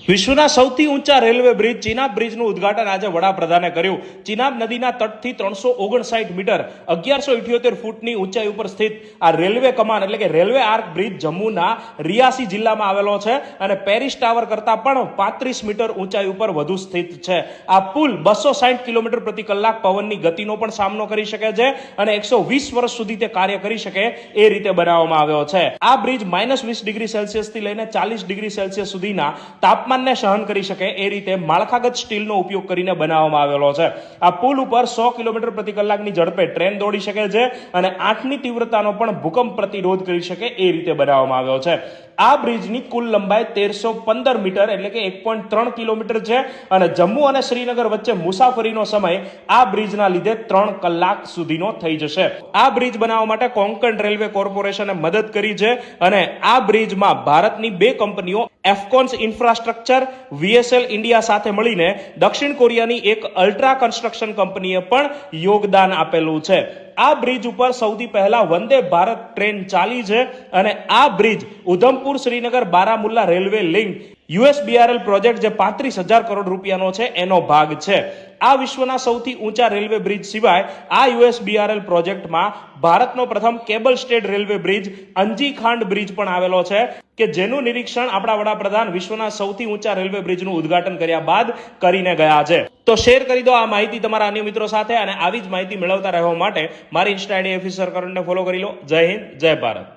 વિશ્વના સૌથી ઊંચા રેલવે બ્રિજ ચિનાબ બ્રિજનું ઉદ્ઘાટન આજે વડાપ્રધાને કર્યું. ચિનાબ નદીના તટથી 359 મીટર 1178 ફૂટની ઊંચાઈ ઉપર સ્થિત આ રેલવે કમાન એટલે કે રેલવે આર્ક બ્રિજ જમ્મુના રિયાસી જિલ્લામાં આવેલો છે અને પેરિસ ટાવર કરતા પણ 35 મીટર ઊંચાઈ ઉપર વધુ સ્થિત છે. આ પુલ 260 કિલોમીટર પ્રતિ કલાક પવનની ગતિનો પણ સામનો કરી શકે છે અને 120 વર્ષ સુધી તે કાર્ય કરી શકે એ રીતે બનાવવામાં આવ્યો છે. આ બ્રિજ -20 ડિગ્રી સેલ્સિયસ થી લઈને 40 ડિગ્રી સેલ્સિયસ સુધીના તાપમાન સહન કરી શકે એ રીતે માળખાગત સ્ટીલનો ઉપયોગ કરીને બનાવવામાં આવેલો છે. આ પુલ ઉપર 100 કિલોમીટર પ્રતિ કલાકની ઝડપે ટ્રેન દોડી શકે છે અને 8ની તીવ્રતાનો પણ ભૂકંપ પ્રતિરોધ કરી શકે એ રીતે બનાવવામાં આવ્યો છે. આ બ્રિજની કુલ લંબાઈ 1315 મીટર એટલે કે 1.3 કિલોમીટર છે અને જમ્મુ અને શ્રીનગર વચ્ચે મુસાફરીનો સમય આ બ્રિજના લીધે 3 કલાક સુધીનો થઈ જશે. આ બ્રિજ બનાવવા માટે કોંકણ રેલવે કોર્પોરેશને મદદ કરી છે અને આ બ્રિજમાં ભારતની 2 કંપનીઓ એફકોન્સ ઇન્ફ્રાસ્ટ્રક્ચર VSL ઇન્ડિયા સાથે મળીને દક્ષિણ કોરિયાની એક અલ્ટ્રા કન્સ્ટ્રક્શન કંપનીએ પણ યોગદાન આપેલું છે. આ બ્રિજ ઉપર સૌથી પહેલા વંદે ભારત ટ્રેન ચાલી છે અને આ bridge Udhampur Srinagar Baramulla railway link USBRL project જે 35,000 કરોડ રૂપિયાનો છે એનો ભાગ છે. આ વિશ્વના સૌથી ઊંચા રેલવે બ્રિજ સિવાય આ USBRL પ્રોજેક્ટમાં ભારતનો પ્રથમ કેબલ સ્ટેડ રેલવે બ્રિજ અંજી ખાંડ બ્રિજ પણ આવેલો છે કે જેનું નિરીક્ષણ આપણા વડાપ્રધાન વિશ્વના સૌથી ઊંચા રેલવે બ્રિજનું ઉદ્ઘાટન કર્યા બાદ કરીને ગયા છે. તો શેર કરી દો આ માહિતી તમારા અન્ય મિત્રો સાથે અને આવી જ માહિતી મેળવતા રહેવા માટે મારી ઇન્સ્ટા આઈડી ઓફિસર કરણને ફોલો કરી લો. જય હિન્દ, જય ભારત.